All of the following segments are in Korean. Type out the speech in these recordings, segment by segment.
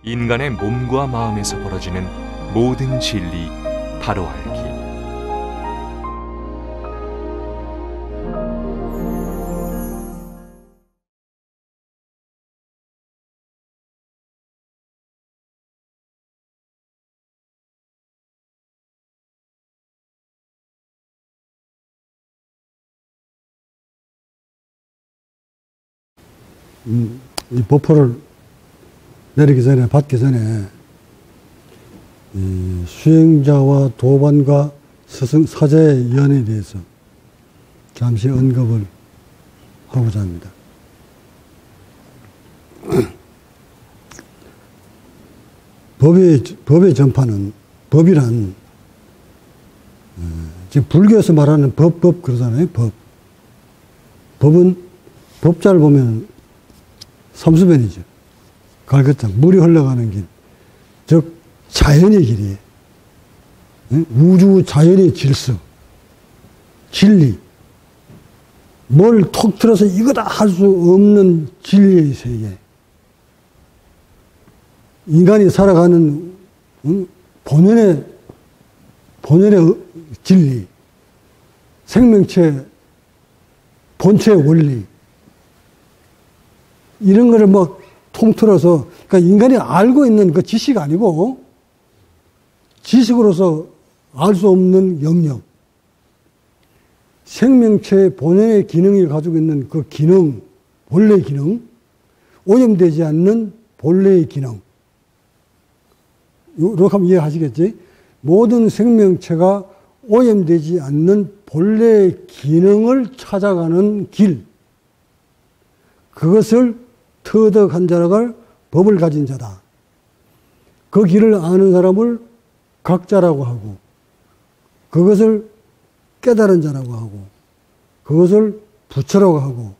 인간의 몸과 마음에서 벌어지는 모든 진리 바로 알기. 이 법포를 내리기 전에, 받기 전에, 수행자와 도반과 사제의 연에 대해서 잠시 언급을 하고자 합니다. 법의 전파는, 법이란, 지금 불교에서 말하는 법 그러잖아요, 법. 법은 법자를 보면 삼수변이죠. 갈것장, 물이 흘러가는 길. 즉, 자연의 길이에요. 우주 자연의 질서, 진리. 뭘 톡 틀어서 이거다 할 수 없는 진리의 세계. 인간이 살아가는 본연의 진리, 생명체, 본체의 원리. 이런 거를 막 통틀어서, 그러니까 인간이 알고 있는 그 지식 아니고, 지식으로서 알 수 없는 영역. 생명체의 본연의 기능이 가지고 있는 그 기능, 본래의 기능, 오염되지 않는 본래의 기능. 이렇게 하면 이해하시겠지? 모든 생명체가 오염되지 않는 본래의 기능을 찾아가는 길. 그것을 터득한 자가 법을 가진 자다. 그 길을 아는 사람을 각자라고 하고, 그것을 깨달은 자라고 하고, 그것을 부처라고 하고,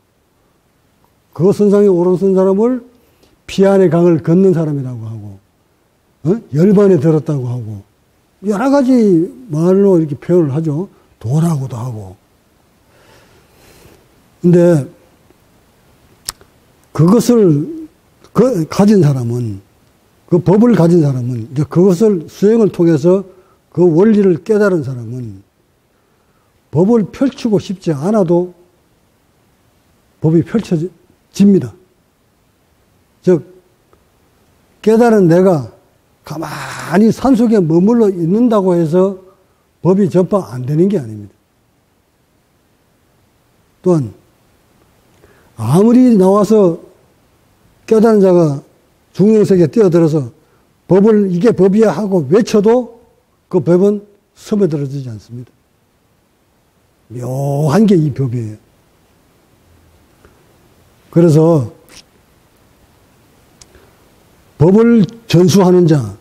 그 선상에 오른선 사람을 피안의 강을 걷는 사람이라고 하고, 열반에 들었다고 하고, 여러 가지 말로 이렇게 표현을 하죠. 도라고도 하고. 근데 그것을 가진 사람은, 그 법을 가진 사람은, 이제 그것을 수행을 통해서 그 원리를 깨달은 사람은 법을 펼치고 싶지 않아도 법이 펼쳐집니다. 즉, 깨달은 내가 가만히 산속에 머물러 있는다고 해서 법이 전파 안 되는 게 아닙니다. 또한, 아무리 나와서 깨달은 자가 중용세계에 뛰어들어서 법을 이게 법이야 하고 외쳐도 그 법은 스며들어지지 않습니다. 묘한 게 이 법이에요. 그래서 법을 전수하는 자,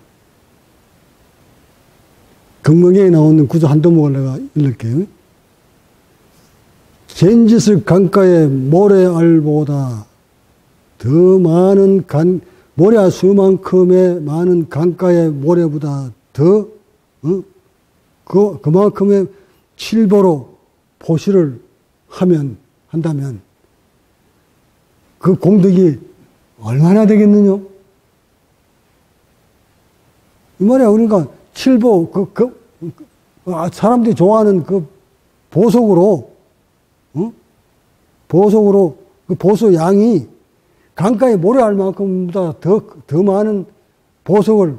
경명에 나오는 구조 한 도목을 내가 읽을게요. 젠짓을 강가의 모래알보다 더 많은 모래알 수만큼의 많은 강가의 모래보다 더, 그만큼의 칠보로 포시를 한다면 그 공덕이 얼마나 되겠느냐? 이 말이야. 그러니까 칠보, 사람들이 좋아하는 그 보석으로, 그 보석 양이 강가에 모래알만큼보다 더 많은 보석을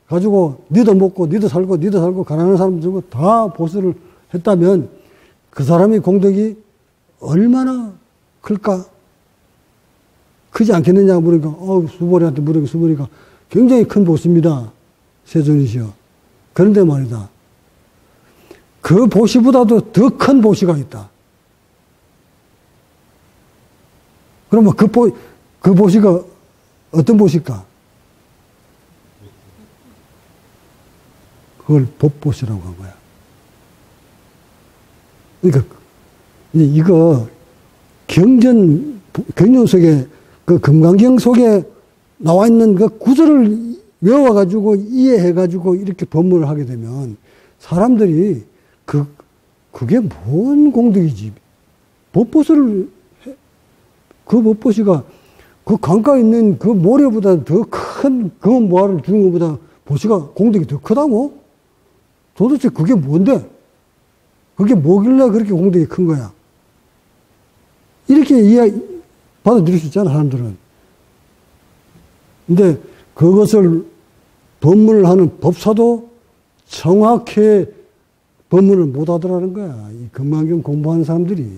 가지고 니도 먹고 니도 살고 가난한 사람들 다 보석을 했다면 그 사람의 공덕이 얼마나 클까? 크지 않겠느냐 물으니까 수보리한테 물으니까 수보리가 굉장히 큰 보시입니다. 세존이시여. 그런데 말이다. 그 보시보다도 더 큰 보시가 있다. 그러면 그 보시가 어떤 보시일까? 그걸 법보시라고 한 거야. 그러니까, 이거 경전 속에, 그 금강경 속에 나와 있는 그 구절을 외워가지고 이해해가지고 이렇게 법문을 하게 되면 사람들이 그게 뭔 공덕이지. 법보시를 그 법보시가 그 강가에 있는 그 모래보다 더 큰 그 모아를 주는 것보다 보시가 공덕이 더 크다고? 도대체 그게 뭔데? 그게 뭐길래 그렇게 공덕이 큰 거야? 이렇게 이야기 받아들일 수 있잖아, 사람들은. 근데 그것을 법문을 하는 법사도 정확히 법문을 못 하더라는 거야. 이 금강경 공부하는 사람들이.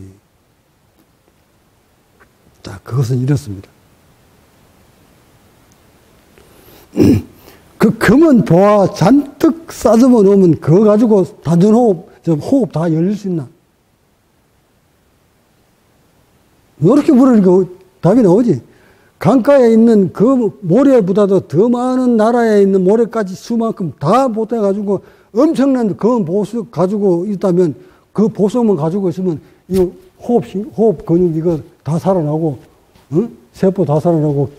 자, 그것은 이렇습니다. 그 금은 도화 잔뜩 싸집어 놓으면 그거 가지고 단전호흡, 호흡 다 열릴 수 있나? 이렇게 물으니까 답이 나오지. 강가에 있는 그 모래보다도 더 많은 나라에 있는 모래까지 수만큼 다 보태가지고 엄청난 그 보석 가지고 있다면 그 보석만 가지고 있으면 이 호흡 근육 이거 다 살아나고, 응? 세포 다 살아나고,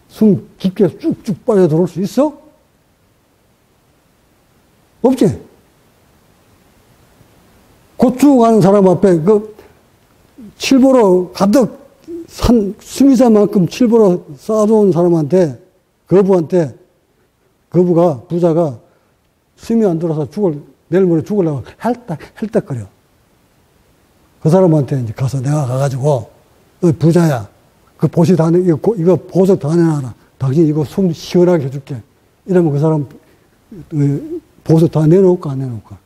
숨 깊게 쭉쭉 빠져 들어올 수 있어? 없지? 고추 가는 사람 앞에 그 칠보로 가득 수미사만큼 칠보로 쌓아놓은 사람한테, 부자가 숨이 안 들어서 내일 모레 죽으려고 헬떡거려. 그 사람한테 이제 가서 내가 가가지고, 부자야, 그 보시 다, 이거 보석 다 내놔라. 당신 이거 숨 시원하게 해줄게. 이러면 그 사람, 보석 다 내놓을까, 안 내놓을까?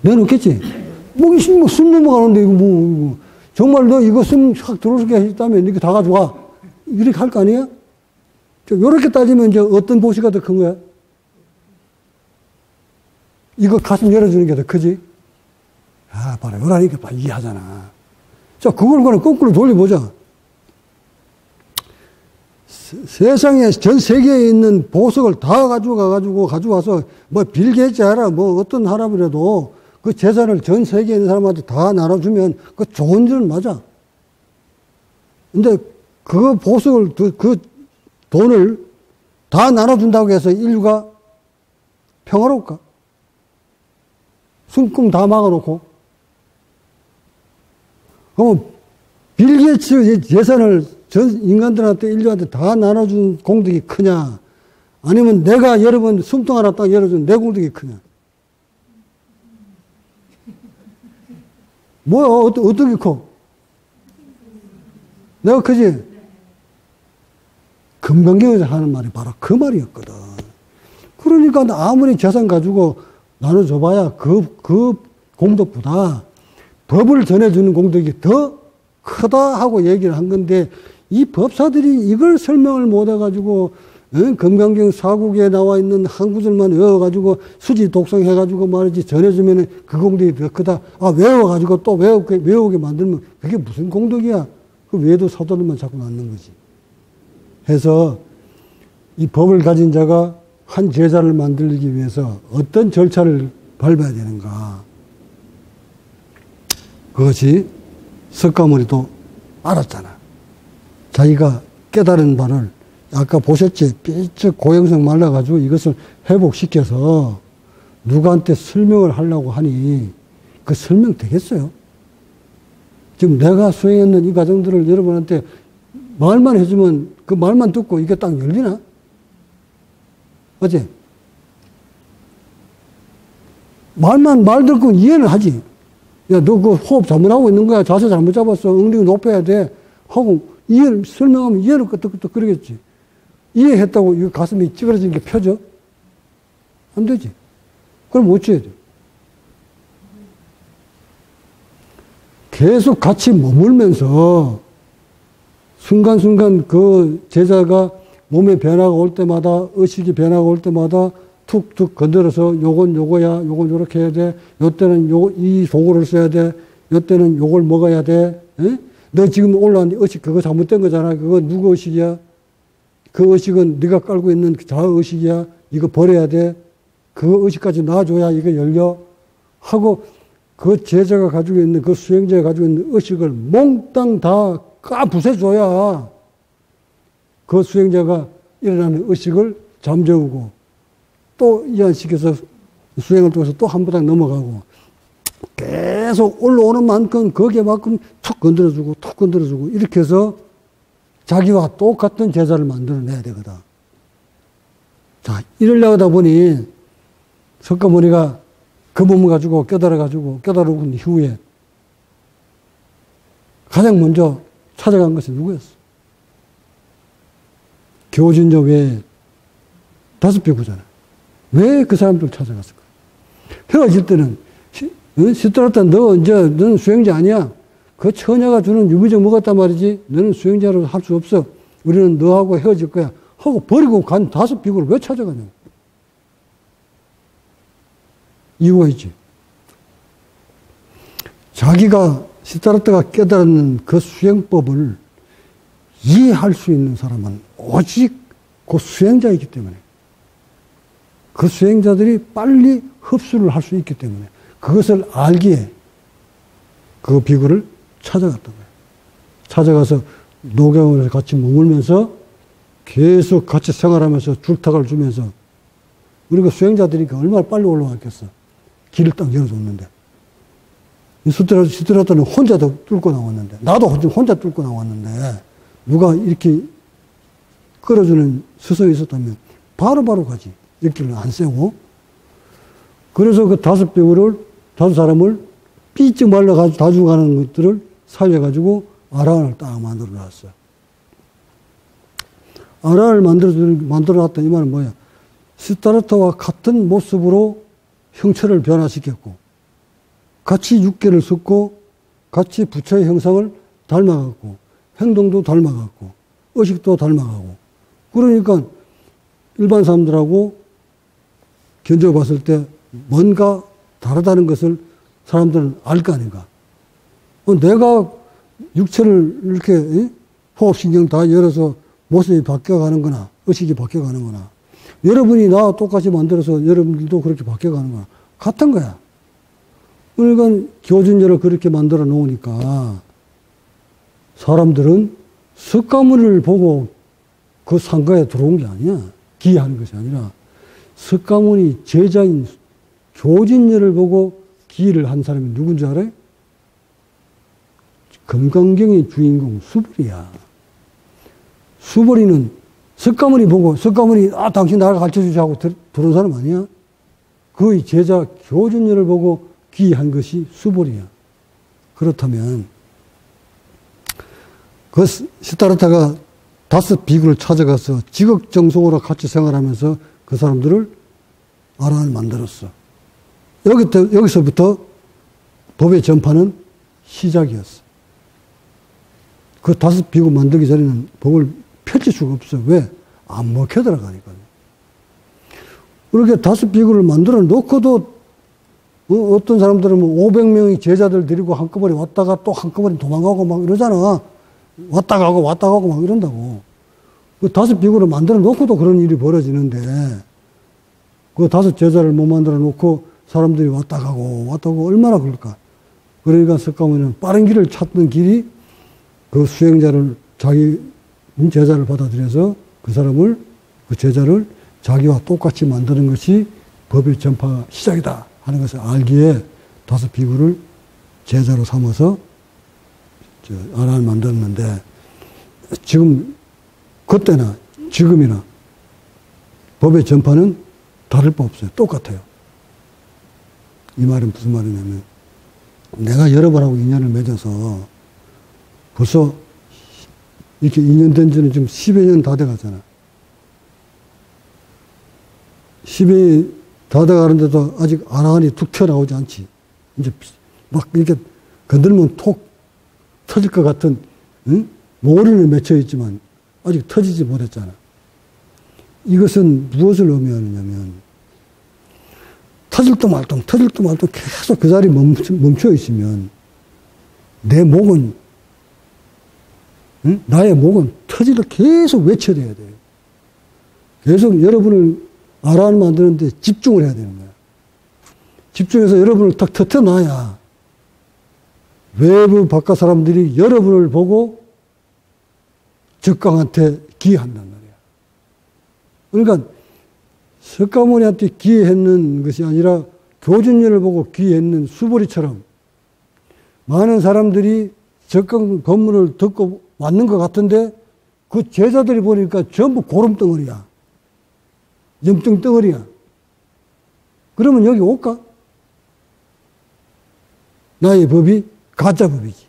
내놓겠지? 숨 넘어가는데, 이거 정말 너 이거 숨 확 들어오게 했다면 이거 다 가져와. 이렇게 할 거 아니야? 요렇게 따지면 이제 어떤 보시가 더 큰 거야? 이거 가슴 열어주는 게 더 크지? 아, 봐라. 요라니까 이해하잖아. 자, 그걸 그냥 거꾸로 돌려보자. 세상에 전 세계에 있는 보석을 다 가져와서 빌 게이츠 알아. 어떤 사람이라도 그 재산을 전 세계에 있는 사람한테 다 나눠주면 그 좋은 줄 맞아. 근데 그 보석을, 그 돈을 다 나눠준다고 해서 인류가 평화로울까? 숨금 다 막아놓고. 그럼 빌 게이츠 재산을 전 인간들한테, 인류한테 다 나눠준 공덕이 크냐? 아니면 내가 여러분 숨통 하나 딱 열어준 내 공덕이 크냐? 뭐야, 어떻게 커? 내가 크지? 금강경에서 하는 말이 바로 그 말이었거든. 그러니까 아무리 재산 가지고 나눠줘봐야 그 공덕보다 법을 전해주는 공덕이 더 크다 하고 얘기를 한 건데, 이 법사들이 이걸 설명을 못 해가지고, 금강경 사국에 나와 있는 한 구절만 외워가지고 수지 독성해가지고 말이지 전해주면 그 공덕이 더 크다. 아, 외워가지고 또 외우게 만들면 그게 무슨 공덕이야? 그 외도 사도들만 자꾸 낳는 거지. 해서 이 법을 가진 자가 한 제자를 만들기 위해서 어떤 절차를 밟아야 되는가. 그것이 석가모니도 알았잖아. 자기가 깨달은 바를 아까 보셨지? 삐쩍 고형성 말라가지고 이것을 회복시켜서 누구한테 설명을 하려고 하니 그 설명 되겠어요? 지금 내가 수행했는 이 과정들을 여러분한테 말만 해주면 그 말만 듣고 이게 딱 열리나? 어째? 말 듣고 이해는 하지. 야, 너 그 호흡 잘못하고 있는 거야. 자세 잘못 잡았어. 엉덩이 높여야 돼. 하고 설명하면 이해는 끄떡끄떡 그러겠지. 이해했다고 이 가슴이 찌그러진 게 펴져? 안 되지. 그럼 어찌해야 돼? 계속 같이 머물면서 순간순간 그 제자가 몸에 변화가 올 때마다, 의식이 변화가 올 때마다 툭툭 건드려서 요건 요거야, 요건 요렇게 해야 돼, 요때는 이 도구를 써야 돼, 요때는 요걸 먹어야 돼, 에? 너 지금 올라왔는데 의식 그거 잘못된 거잖아. 그거 누구 의식이야? 그 의식은 네가 깔고 있는 자아의식이야. 이거 버려야 돼. 그 의식까지 놔줘야 이거 열려. 하고 그 제자가 가지고 있는, 그 수행자가 가지고 있는 의식을 몽땅 다 까부숴줘야 그 수행자가 일어나는 의식을 잠재우고 또 이완시켜서 수행을 통해서 또 한 부당 넘어가고 계속 올라오는 만큼 거기에만큼 툭 건드려주고 툭 건드려주고 이렇게 해서 자기와 똑같은 제자를 만들어내야 되거든. 자, 이러려고 하다 보니 석가모니가 그 몸을 가지고 깨달아가지고 깨달은 이후에 가장 먼저 찾아간 것이 누구였어? 교진저 외에 5비구잖아. 왜 그 사람들 찾아갔을까? 헤어질 때는 시트라타 너는 수행자 아니야. 그 처녀가 주는 유미적 먹었단 말이지. 너는 수행자로 할 수 없어. 우리는 너하고 헤어질 거야. 하고 버리고 간 5비구를 왜 찾아가냐고. 이유가 있지. 자기가 시타르타가 깨달은 그 수행법을 이해할 수 있는 사람은 오직 그 수행자이기 때문에 그 수행자들이 빨리 흡수를 할 수 있기 때문에 그것을 알기에 그 비구를 찾아갔던 거예요. 찾아가서 노경을 같이 머물면서 계속 같이 생활하면서 줄탁을 주면서 우리가 수행자들이니까 얼마나 빨리 올라왔겠어. 길을 딱 열어줬는데. 시트라타는 혼자 뚫고 나왔는데, 나도 혼자 뚫고 나왔는데, 누가 이렇게 끌어주는 스승이 있었다면 바로바로 가지. 이렇게는 안 세고. 그래서 그 5사람을 삐쩍 말라가지고 다 죽어가는 것들을 살려가지고 아라한을 딱 만들어 놨어요. 아라한을 만들어 놨다 이 말은 뭐야? 시타르타와 같은 모습으로 형체를 변화시켰고, 같이 육계를 섞고, 같이 부처의 형상을 닮아갔고, 행동도 닮아갔고, 의식도 닮아가고. 그러니까 일반 사람들하고 견뎌봤을 때 뭔가 다르다는 것을 사람들은 알 거 아닌가. 내가 육체를 이렇게 호흡신경 다 열어서 모습이 바뀌어가는 거나, 의식이 바뀌어가는 거나, 여러분이 나와 똑같이 만들어서 여러분들도 그렇게 바뀌어가는 거나, 같은 거야. 그러니까 교진열을 그렇게 만들어 놓으니까 사람들은 석가모니를 보고 그 상가에 들어온 게 아니야. 기하는 것이 아니라 석가모니 제자인 교진열을 보고 기를 한 사람이 누군지 알아요? 금강경의 주인공 수보리야. 수보리는 석가모니 보고 석가모니 당신 나를 가르쳐주지 하고 들어온 사람 아니야? 그의 제자 교진열을 보고 기한 것이 수보리야. 그렇다면 그 시타르타가 5비구를 찾아가서 지극정성으로 같이 생활하면서 그 사람들을 아라한을 만들었어. 여기서부터 법의 전파는 시작이었어. 그 5비구 만들기 전에는 법을 펼칠 수가 없어. 왜? 안 먹혀 들어가니까요. 그렇게 5비구를 만들어 놓고도 어떤 사람들은 500명의 제자들 데리고 한꺼번에 왔다가 또 한꺼번에 도망가고 막 이러잖아. 왔다 가고 막 이런다고. 그 5비구를 만들어 놓고도 그런 일이 벌어지는데, 그 5 제자를 못 만들어 놓고 사람들이 왔다 가고 얼마나 그럴까. 그러니까 석가모니는 빠른 길을 찾는 길이 그 수행자를, 자기 제자를 받아들여서 그 제자를 자기와 똑같이 만드는 것이 법의 전파 시작이다 하는 것을 알기에 5비구를 제자로 삼아서 아라한을 만들었는데, 지금 그때나 지금이나 법의 전파는 다를 바 없어요. 똑같아요. 이 말은 무슨 말이냐면, 내가 여러분하고 인연을 맺어서 벌써 이렇게 인연 된 지는 지금 10여 년 다 돼가잖아. 10여 다 돼가는데도 아직 아라한이 툭 튀어나오지 않지. 이제 막 이렇게 건들면 톡 터질 것 같은, 응? 모리는 맺혀 있지만 아직 터지지 못했잖아. 이것은 무엇을 의미하느냐면, 터질 또 말똥 계속 그 자리에 멈춰 있으면 내 목은, 응? 나의 목은 터지를 계속 외쳐야 돼요. 계속 여러분을 아라한 만드는데 집중을 해야 되는 거야. 집중해서 여러분을 딱 터트려놔야 외부 바깥 사람들이 여러분을 보고 적강한테 기한단 말이야. 그러니까 석가모니한테 기했는 것이 아니라 교진열을 보고 기했는 수보리처럼 많은 사람들이 적금 법문을 듣고 왔는 것 같은데 그 제자들이 보니까 전부 고름덩어리야. 염증덩어리야. 그러면 여기 올까? 나의 법이 가짜 법이지.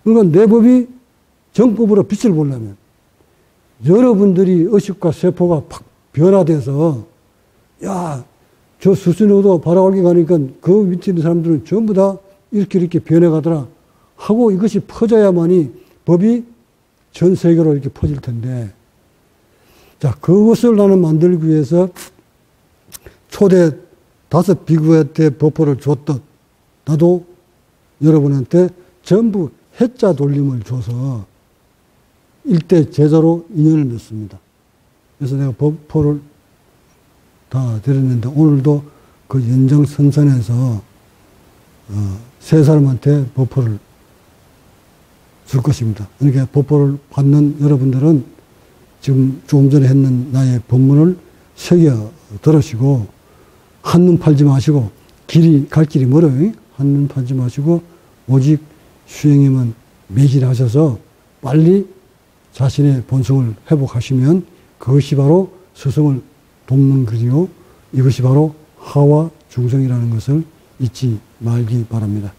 그러니까 내 법이 정법으로 빛을 보려면 여러분들이 의식과 세포가 팍 변화돼서 야, 저 수순호도 바라올게 가니까 그 밑에 있는 사람들은 전부 다 이렇게 변해가더라 하고 이것이 퍼져야만이 법이 전 세계로 이렇게 퍼질 텐데, 자, 그것을 나는 만들기 위해서 초대 5 비구한테 법포를 줬듯 나도 여러분한테 전부 해자 돌림을 줘서 일대 제자로 인연을 맺습니다. 그래서 내가 법포를 다 드렸는데 오늘도 그 연장선상에서 세 사람한테 법포를 줄 것입니다. 그러니까 법포를 받는 여러분들은 지금 조금 전에 했는 나의 법문을 새겨 들으시고 한눈 팔지 마시고 갈 길이 멀어요. 한눈 팔지 마시고 오직 수행에만 매진하셔서 빨리 자신의 본성을 회복하시면 그것이 바로 스승을 돕는 길이요. 이것이 바로 하와 중생이라는 것을 잊지 말기 바랍니다.